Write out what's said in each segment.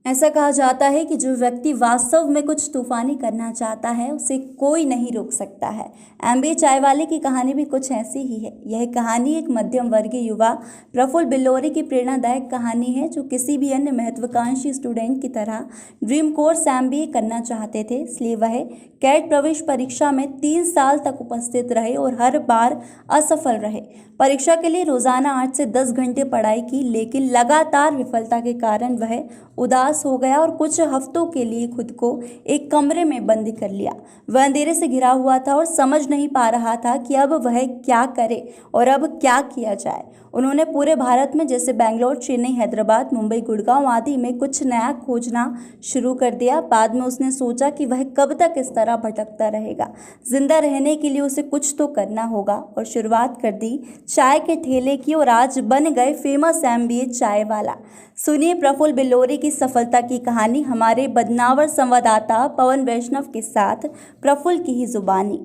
ऐसा कहा जाता है कि जो व्यक्ति वास्तव में कुछ तूफानी करना चाहता है उसे कोई नहीं रोक सकता है। एमबीए चाय वाले की कहानी भी कुछ ऐसी ही है। यह कहानी एक मध्यम वर्गीय युवा प्रफुल्ल बिल्लौरे की प्रेरणादायक कहानी है, जो किसी भी अन्य महत्वाकांक्षी स्टूडेंट की तरह ड्रीम कोर्स एमबीए करना चाहते थे। इसलिए वह कैट प्रवेश परीक्षा में 3 साल तक उपस्थित रहे और हर बार असफल रहे। परीक्षा के लिए रोजाना 8 से 10 घंटे पढ़ाई की, लेकिन लगातार विफलता के कारण वह उदास हो गया और कुछ हफ्तों के लिए खुद को एक कमरे में बंद कर लिया। वह अंधेरे से घिरा हुआ था और समझ नहीं पा रहा था कि अब वह क्या करे और अब क्या किया जाए। उन्होंने पूरे भारत में, जैसे बेंगलोर, चेन्नई, हैदराबाद, मुंबई, गुड़गांव आदि में कुछ नया खोजना शुरू कर दिया। बाद में उसने सोचा कि वह कब तक इस तरह भटकता रहेगा। जिंदा रहने के लिए उसे कुछ तो करना होगा और शुरुआत कर दी चाय के ठेले की और आज बन गए फेमस एमबीए चाय वाला। सुनिए प्रफुल्ल बिल्लौरे की सफलता की कहानी हमारे बदनावर संवाददाता पवन वैष्णव के साथ प्रफुल्ल की ही जुबानी।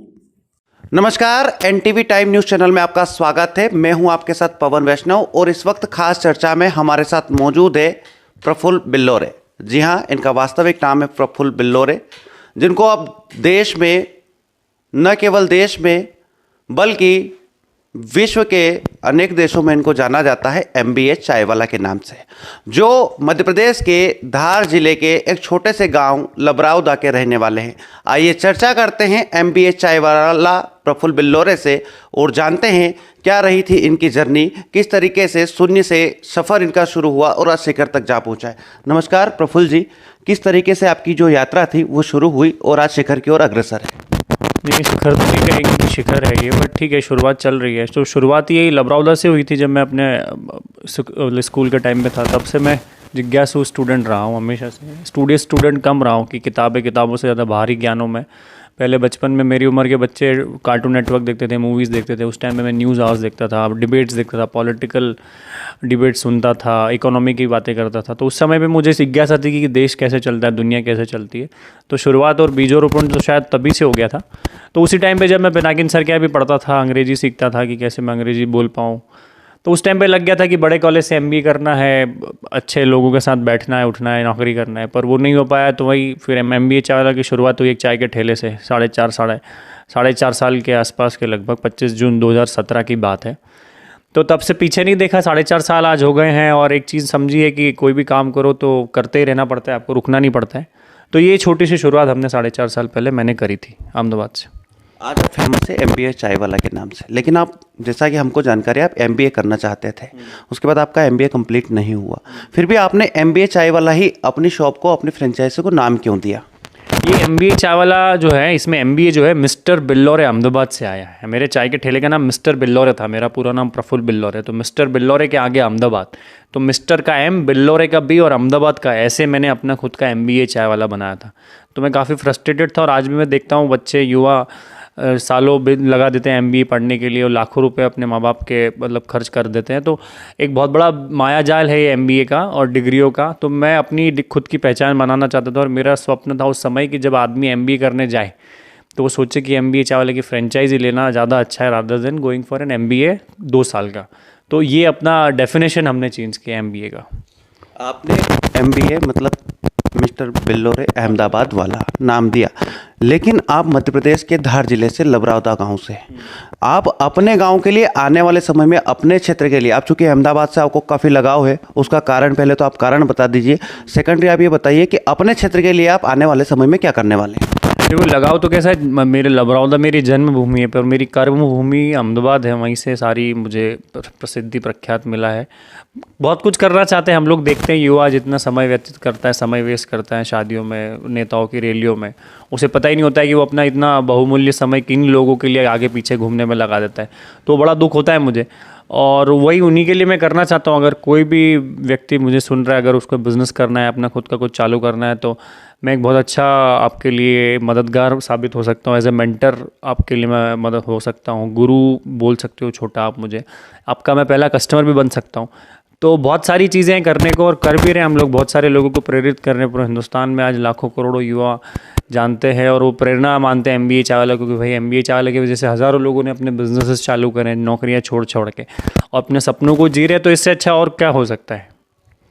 नमस्कार, एनटीवी टाइम न्यूज़ चैनल में आपका स्वागत है। मैं हूं आपके साथ पवन वैष्णव और इस वक्त खास चर्चा में हमारे साथ मौजूद है प्रफुल्ल बिल्लौरे। जी हां, इनका वास्तविक नाम है प्रफुल्ल बिल्लौरे, जिनको अब देश में, न केवल देश में बल्कि विश्व के अनेक देशों में इनको जाना जाता है एमबीए चाय वाला के नाम से, जो मध्य प्रदेश के धार जिले के एक छोटे से गांव लबराउदा के रहने वाले हैं। आइए चर्चा करते हैं एमबीए चाय वाला प्रफुल्ल बिल्लौरे से और जानते हैं क्या रही थी इनकी जर्नी, किस तरीके से शून्य से सफ़र इनका शुरू हुआ और आज शिखर तक जा पहुंचा है। नमस्कार प्रफुल्ल जी, किस तरीके से आपकी जो यात्रा थी वो शुरू हुई और आज शिखर की ओर अग्रसर है? नहीं, शिखर तो नहीं कहेंगे कि शिखर है ये, बट ठीक है, शुरुआत चल रही है। तो शुरुआत यही लबरौदा से हुई थी। जब मैं अपने स्कूल के टाइम पे था, तब से मैं जिज्ञासु स्टूडेंट रहा हूँ, हमेशा से स्टूडेंट कम रहा हूँ कि किताबों से ज़्यादा बाहरी ज्ञानों में। पहले बचपन में मेरी उम्र के बच्चे कार्टून नेटवर्क देखते थे, मूवीज़ देखते थे। उस टाइम में मैं न्यूज़ आवर्स देखता था, डिबेट्स देखता था, पॉलिटिकल डिबेट सुनता था, इकोनॉमी की बातें करता था। तो उस समय पे मुझे जिज्ञासा थी कि देश कैसे चलता है, दुनिया कैसे चलती है। तो शुरुआत और बीजोरोपण तो शायद तभी से हो गया था। तो उसी टाइम पे जब मैं पिनाकिनी सर के यहाँ भी पढ़ता था, अंग्रेजी सीखता था कि कैसे मैं अंग्रेजी बोल पाऊँ, तो उस टाइम पे लग गया था कि बड़े कॉलेज से एमबीए करना है, अच्छे लोगों के साथ बैठना है, उठना है, नौकरी करना है। पर वो नहीं हो पाया। तो वही फिर एमबीए चाय वाला की शुरुआत हुई एक चाय के ठेले से। साढ़े चार साल के आसपास के, लगभग 25 जून 2017 की बात है। तो तब से पीछे नहीं देखा। 4.5 साल आज हो गए हैं और एक चीज़ समझिए कि कोई भी काम करो तो करते ही रहना पड़ता है, आपको रुकना नहीं पड़ता है। तो ये छोटी सी शुरुआत हमने 4.5 साल पहले मैंने करी थी अहमदाबाद से। आज आप फेमस है एमबीए चाय वाला के नाम से, लेकिन आप, जैसा कि हमको जानकारी, आप एमबीए करना चाहते थे, उसके बाद आपका एमबीए कंप्लीट नहीं हुआ। फिर भी आपने एमबीए चाय वाला ही अपनी शॉप को, अपनी फ्रेंचाइजी को नाम क्यों दिया? ये एमबीए चाय वाला जो है, इसमें एमबीए जो है मिस्टर बिल्लौरे अहमदाबाद से आया है। मेरे चाय के ठेले का नाम मिस्टर बिल्लौरे था, मेरा पूरा नाम प्रफुल्ल बिल्लौरे। तो मिस्टर बिल्लौरे के आगे अहमदाबाद, तो मिस्टर का एम, बिल्लौरे का बी और अहमदाबाद का, ऐसे मैंने अपना खुद का एमबीए चाय वाला बनाया था। तो मैं काफ़ी फ्रस्ट्रेटेड था और आज भी मैं देखता हूँ बच्चे, युवा सालों बिल लगा देते हैं एमबीए पढ़ने के लिए और लाखों रुपए अपने माँ बाप के मतलब खर्च कर देते हैं। तो एक बहुत बड़ा माया जाल है ये एमबीए का और डिग्रियों का। तो मैं अपनी खुद की पहचान बनाना चाहता था और मेरा स्वप्न था उस समय कि जब आदमी एमबीए करने जाए तो वो सोचे कि एमबीए चाय वाले की फ्रेंचाइजी लेना ज़्यादा अच्छा है rather than going for an MBA 2 साल का। तो ये अपना डेफिनेशन हमने चेंज किया एमबीए का। आपने एमबीए मतलब मिस्टर बिल्लौरे अहमदाबाद वाला नाम दिया, लेकिन आप मध्य प्रदेश के धार जिले से लबराउदा गांव से, आप अपने गांव के लिए आने वाले समय में, अपने क्षेत्र के लिए, आप चूंकि अहमदाबाद से आपको काफ़ी लगाव है, उसका कारण पहले तो आप कारण बता दीजिए। सेकेंडरी आप ये बताइए कि अपने क्षेत्र के लिए आप आने वाले समय में क्या करने वाले हैं? देखो, लगाव तो कैसा है, मेरे लबरौदा मेरी जन्मभूमि है, पर मेरी कर्मभूमि अहमदाबाद है। वहीं से सारी मुझे प्रसिद्धि प्रख्यात मिला है। बहुत कुछ करना चाहते हैं हम लोग, देखते हैं युवा जितना समय व्यतीत करता है, समय वेस्ट करता है शादियों में, नेताओं की रैलियों में, उसे पता ही नहीं होता है कि वो अपना इतना बहुमूल्य समय किन लोगों के लिए आगे पीछे घूमने में लगा देता है। तो बड़ा दुख होता है मुझे और वही उन्हीं के लिए मैं करना चाहता हूँ। अगर कोई भी व्यक्ति मुझे सुन रहा है, अगर उसको बिज़नेस करना है, अपना खुद का कुछ चालू करना है, तो मैं एक बहुत अच्छा आपके लिए मददगार साबित हो सकता हूँ। एज ए मेंटर आपके लिए मैं मदद हो सकता हूँ, गुरु बोल सकते हो छोटा आप मुझे, आपका मैं पहला कस्टमर भी बन सकता हूँ। तो बहुत सारी चीज़ें करने को और कर भी रहे हैं हम लोग, बहुत सारे लोगों को प्रेरित कर रहे हैं। पूरे हिंदुस्तान में आज लाखों करोड़ों युवा जानते हैं और वो प्रेरणा मानते हैं एमबीए चाय वाला, क्योंकि भाई एमबीए चाय वाले की वजह से हज़ारों लोगों ने अपने बिजनेसेस चालू करे, नौकरियां छोड़ छोड़ के और अपने सपनों को जी रहे। तो इससे अच्छा और क्या हो सकता है?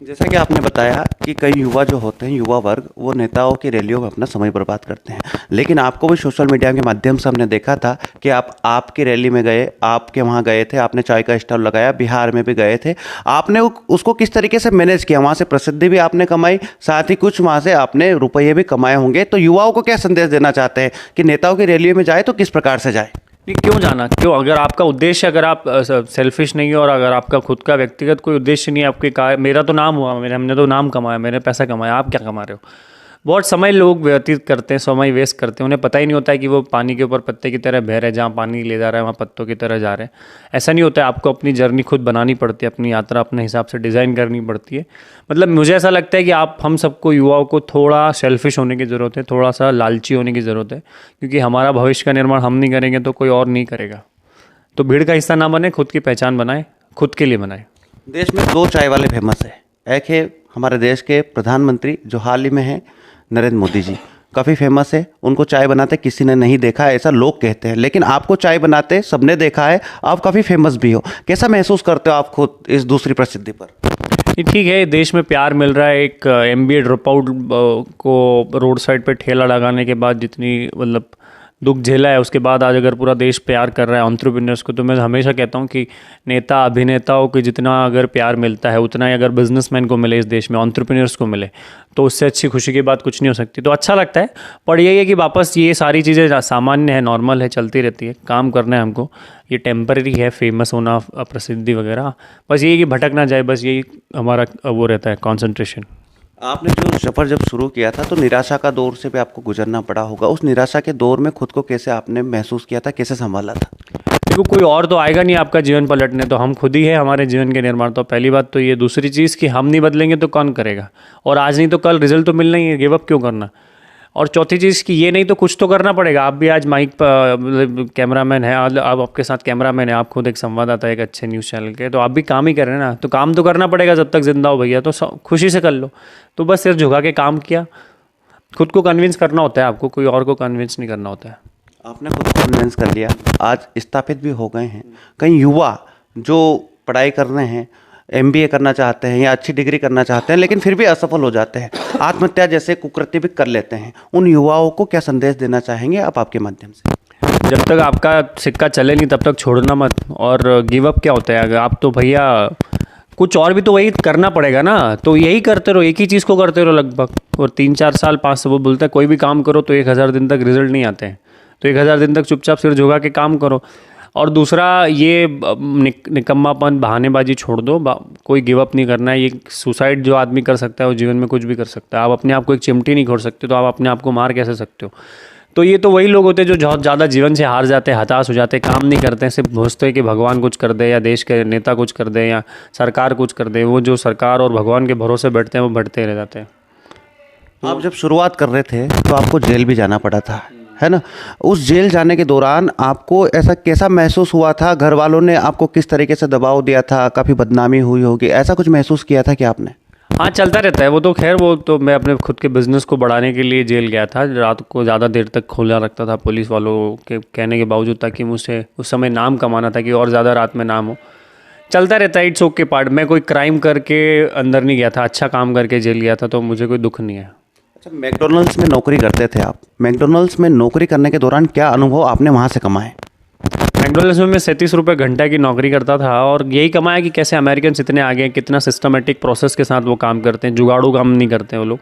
जैसा कि आपने बताया कि कई युवा जो होते हैं, युवा वर्ग, वो नेताओं की रैलियों में अपना समय बर्बाद करते हैं, लेकिन आपको भी सोशल मीडिया के माध्यम से हमने देखा था कि आप आपकी रैली में गए, आपके वहाँ गए थे, आपने चाय का स्टॉल लगाया, बिहार में भी गए थे। आपने उसको किस तरीके से मैनेज किया? वहाँ से प्रसिद्धि भी आपने कमाई, साथ ही कुछ वहाँ से आपने रुपये भी कमाए होंगे। तो युवाओं को क्या संदेश देना चाहते हैं कि नेताओं की रैलियों में जाए तो किस प्रकार से जाए? नहीं, क्यों जाना? क्यों? अगर आपका उद्देश्य, अगर आप सेल्फिश नहीं है और अगर आपका खुद का व्यक्तिगत कोई उद्देश्य नहीं है, आपके मेरा तो नाम हुआ, हमने तो नाम कमाया, मैंने पैसा कमाया, आप क्या कमा रहे हो? बहुत समय लोग व्यतीत करते हैं, समय वेस्ट करते हैं, उन्हें पता ही नहीं होता है कि वो पानी के ऊपर पत्ते की तरह बह रहे हैं, जहाँ पानी ले जा रहा है वहाँ पत्तों की तरह जा रहे हैं। ऐसा नहीं होता है, आपको अपनी जर्नी खुद बनानी पड़ती है, अपनी यात्रा अपने हिसाब से डिज़ाइन करनी पड़ती है। मतलब मुझे ऐसा लगता है कि हम सबको, युवाओं को थोड़ा सेल्फिश होने की ज़रूरत है, थोड़ा सा लालची होने की ज़रूरत है, क्योंकि हमारा भविष्य का निर्माण हम नहीं करेंगे तो कोई और नहीं करेगा। तो भीड़ का हिस्सा ना बने, खुद की पहचान बनाए, खुद के लिए बनाए। देश में 2 चाय वाले फेमस है। एक है हमारे देश के प्रधानमंत्री जो हाल ही में है, नरेंद्र मोदी जी, काफ़ी फेमस है। उनको चाय बनाते किसी ने नहीं देखा है, ऐसा लोग कहते हैं, लेकिन आपको चाय बनाते सबने देखा है, आप काफ़ी फेमस भी हो। कैसा महसूस करते हो आप खुद इस दूसरी प्रसिद्धि पर? ये ठीक है, देश में प्यार मिल रहा है। एक MBA ड्रॉप आउट को रोड साइड पे ठेला लगाने के बाद जितनी मतलब दुख झेला है, उसके बाद आज अगर पूरा देश प्यार कर रहा है एंटरप्रेन्योर्स को, तो मैं हमेशा कहता हूँ कि नेता अभिनेताओं को जितना अगर प्यार मिलता है, उतना ही अगर बिजनेसमैन को मिले, इस देश में एंटरप्रेन्योर्स को मिले, तो उससे अच्छी खुशी की बात कुछ नहीं हो सकती। तो अच्छा लगता है, पर यही है कि वापस ये सारी चीज़ें सामान्य है, नॉर्मल है, चलती रहती है। काम करना है हमको, ये टेम्पररी है, फेमस होना, प्रसिद्धि वगैरह, बस यही कि भटक ना जाए, बस यही हमारा वो रहता है, कॉन्सेंट्रेशन। आपने जो सफ़र जब शुरू किया था तो निराशा का दौर से भी आपको गुजरना पड़ा होगा। उस निराशा के दौर में खुद को कैसे आपने महसूस किया था, कैसे संभाला था? देखो, कोई और तो आएगा नहीं आपका जीवन पलटने, तो हम खुद ही है हमारे जीवन के निर्माण। तो पहली बात तो ये, दूसरी चीज़ कि हम नहीं बदलेंगे तो कौन करेगा, और आज नहीं तो कल रिजल्ट तो मिलना ही है, गिव अप क्यों करना। और चौथी चीज़ कि ये नहीं तो कुछ तो करना पड़ेगा। आप भी आज माइक पर कैमरामैन है, आप आपके साथ कैमरामैन है, आप खुद एक संवाददाता है एक अच्छे न्यूज़ चैनल के, तो आप भी काम ही कर रहे हैं ना, तो काम तो करना पड़ेगा जब तक जिंदा हो भैया, तो खुशी से कर लो। तो बस सिर झुका के काम किया, खुद को कन्विंस करना होता है आपको, कोई और को कन्विंस नहीं करना होता है। आपने खुद को कन्विंस कर लिया, आज स्थापित भी हो गए हैं। कई युवा जो पढ़ाई कर रहे हैं, MBA करना चाहते हैं या अच्छी डिग्री करना चाहते हैं, लेकिन फिर भी असफल हो जाते हैं, आत्महत्या जैसे कुकृत्य भी कर लेते हैं। उन युवाओं को क्या संदेश देना चाहेंगे आप आपके माध्यम से? जब तक आपका सिक्का चले नहीं तब तक छोड़ना मत। और गिव अप क्या होता है? अगर आप तो भैया कुछ और भी तो वही करना पड़ेगा ना, तो यही करते रहो, एक ही चीज़ को करते रहो लगभग, और 3-4 साल 5 वो बोलता है कोई भी काम करो तो 1000 दिन तक रिजल्ट नहीं आते हैं, तो 1000 दिन तक चुपचाप सिर झुका के काम करो। और दूसरा ये निकम्मापन, बहानेबाजी छोड़ दो, कोई गिव अप नहीं करना है। ये सुसाइड जो आदमी कर सकता है वो जीवन में कुछ भी कर सकता है। आप अपने आप को एक चिमटी नहीं खोल सकते, तो आप अपने आप को मार कैसे सकते हो? तो ये तो वही लोग होते हैं जो बहुत ज़्यादा जीवन से हार जाते हैं, हताश हो जाते हैं, काम नहीं करते हैं, सिर्फ सोचते हैं कि भगवान कुछ कर दे या देश के नेता कुछ कर दे या सरकार कुछ कर दे। वो जो सरकार और भगवान के भरोसे बैठते हैं वो बैठते रह जाते हैं। आप जब शुरुआत कर रहे थे तो आपको जेल भी जाना पड़ा था, है ना? उस जेल जाने के दौरान आपको ऐसा कैसा महसूस हुआ था? घर वालों ने आपको किस तरीके से दबाव दिया था? काफ़ी बदनामी हुई होगी, ऐसा कुछ महसूस किया था कि आपने? हाँ, चलता रहता है वो तो। खैर, वो तो मैं अपने खुद के बिज़नेस को बढ़ाने के लिए जेल गया था। रात को ज़्यादा देर तक खुला रखता था पुलिस वालों के कहने के बावजूद, ताकि मुझसे उस समय नाम कमाना था कि और ज़्यादा रात में नाम हो। चलता रहता है, इट्स ओके पार्ट। मैं कोई क्राइम करके अंदर नहीं गया था, अच्छा काम करके जेल गया था, तो मुझे कोई दुख नहीं है। अच्छा, मैकडोनल्ड्स में नौकरी करते थे आप। मैकडोनल्ड्स में नौकरी करने के दौरान क्या अनुभव आपने वहाँ से कमाए? मैकडोनल्ड्स में मैं 37 रुपये घंटा की नौकरी करता था, और यही कमाया कि कैसे अमेरिकन इतने आगे हैं, कितना सिस्टमेटिक प्रोसेस के साथ वो काम करते हैं। जुगाड़ू काम नहीं करते वो लोग,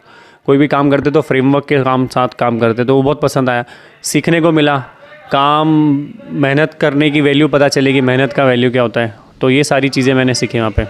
कोई भी काम करते तो फ्रेमवर्क के साथ काम करते, तो वो बहुत पसंद आया। सीखने को मिला, काम मेहनत करने की वैल्यू पता चलेगी, मेहनत का वैल्यू क्या होता है, तो ये सारी चीज़ें मैंने सीखी वहाँ पे।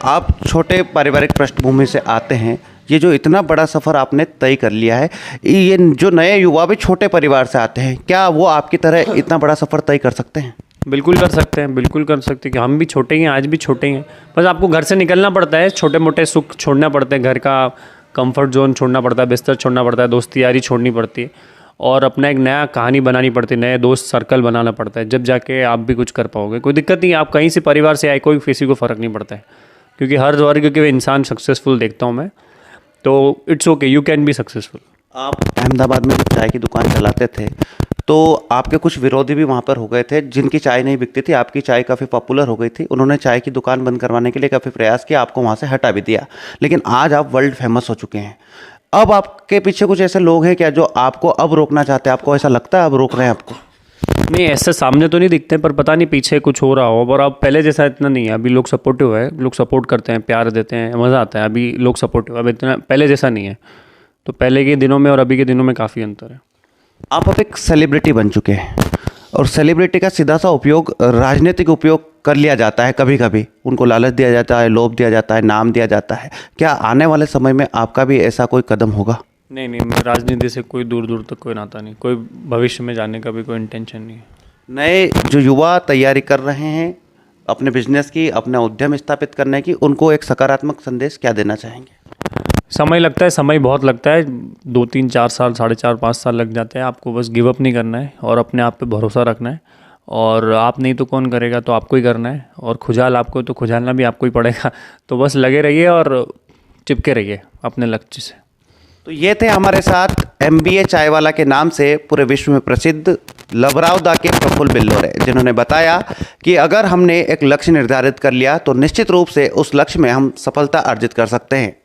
आप छोटे पारिवारिक पृष्ठभूमि से आते हैं, ये जो इतना बड़ा सफ़र आपने तय कर लिया है, ये जो नए युवा भी छोटे परिवार से आते हैं, क्या वो आपकी तरह इतना बड़ा सफ़र तय कर सकते हैं? बिल्कुल कर सकते हैं, बिल्कुल कर सकते हैं, कि हम भी छोटे ही हैं, आज भी छोटे ही हैं। बस आपको घर से निकलना पड़ता है, छोटे मोटे सुख छोड़ना पड़ते हैं, घर का कंफर्ट जोन छोड़ना पड़ता है, बिस्तर छोड़ना पड़ता है, दोस्ती यारी छोड़नी पड़ती है, और अपना एक नया कहानी बनानी पड़ती है, नए दोस्त सर्कल बनाना पड़ता है, जब जाके आप भी कुछ कर पाओगे। कोई दिक्कत नहीं, आप कहीं से परिवार से आए, कोई किसी को फ़र्क नहीं पड़ता है, क्योंकि हर वर्ग के इंसान सक्सेसफुल देखता हूँ मैं, तो it's okay, you can be successful. आप अहमदाबाद में जब चाय की दुकान चलाते थे तो आपके कुछ विरोधी भी वहाँ पर हो गए थे, जिनकी चाय नहीं बिकती थी, आपकी चाय काफ़ी पॉपुलर हो गई थी। उन्होंने चाय की दुकान बंद करवाने के लिए काफ़ी प्रयास किया, आपको वहाँ से हटा भी दिया, लेकिन आज आप वर्ल्ड फेमस हो चुके हैं। अब आपके पीछे कुछ ऐसे लोग हैं क्या जो आपको अब रोकना चाहते हैं? आपको ऐसा लगता है अब रोक रहे हैं आपको? नहीं, ऐसे सामने तो नहीं दिखते, पर पता नहीं पीछे कुछ हो रहा हो। और अब पहले जैसा इतना नहीं है, अभी लोग सपोर्टिव है, लोग सपोर्ट करते हैं, प्यार देते हैं, मज़ा आता है। अभी लोग सपोर्टिव, अब इतना पहले जैसा नहीं है। तो पहले के दिनों में और अभी के दिनों में काफ़ी अंतर है। आप अब एक सेलिब्रिटी बन चुके हैं, और सेलिब्रिटी का सीधा सा उपयोग राजनीतिक उपयोग कर लिया जाता है। कभी कभी उनको लालच दिया जाता है, लोभ दिया जाता है, नाम दिया जाता है। क्या आने वाले समय में आपका भी ऐसा कोई कदम होगा? नहीं नहीं, मैं राजनीति से कोई दूर दूर तक कोई नाता नहीं, कोई भविष्य में जाने का भी कोई इंटेंशन नहीं है। नए जो युवा तैयारी कर रहे हैं अपने बिजनेस की, अपना उद्यम स्थापित करने की, उनको एक सकारात्मक संदेश क्या देना चाहेंगे? समय लगता है, समय बहुत लगता है, 2-3-4 साल, 4.5-5 साल लग जाते हैं। आपको बस गिव अप नहीं करना है और अपने आप पे भरोसा रखना है। और आप नहीं तो कौन करेगा, तो आपको ही करना है। और खुजाल आपको, तो खुजालना भी आपको ही पड़ेगा। तो बस लगे रहिए और चिपके रहिए अपने लक्ष्य से। तो ये थे हमारे साथ MBA चाय वाला के नाम से पूरे विश्व में प्रसिद्ध लबरौदा के प्रफुल्ल बिल्लोरे, जिन्होंने बताया कि अगर हमने एक लक्ष्य निर्धारित कर लिया तो निश्चित रूप से उस लक्ष्य में हम सफलता अर्जित कर सकते हैं।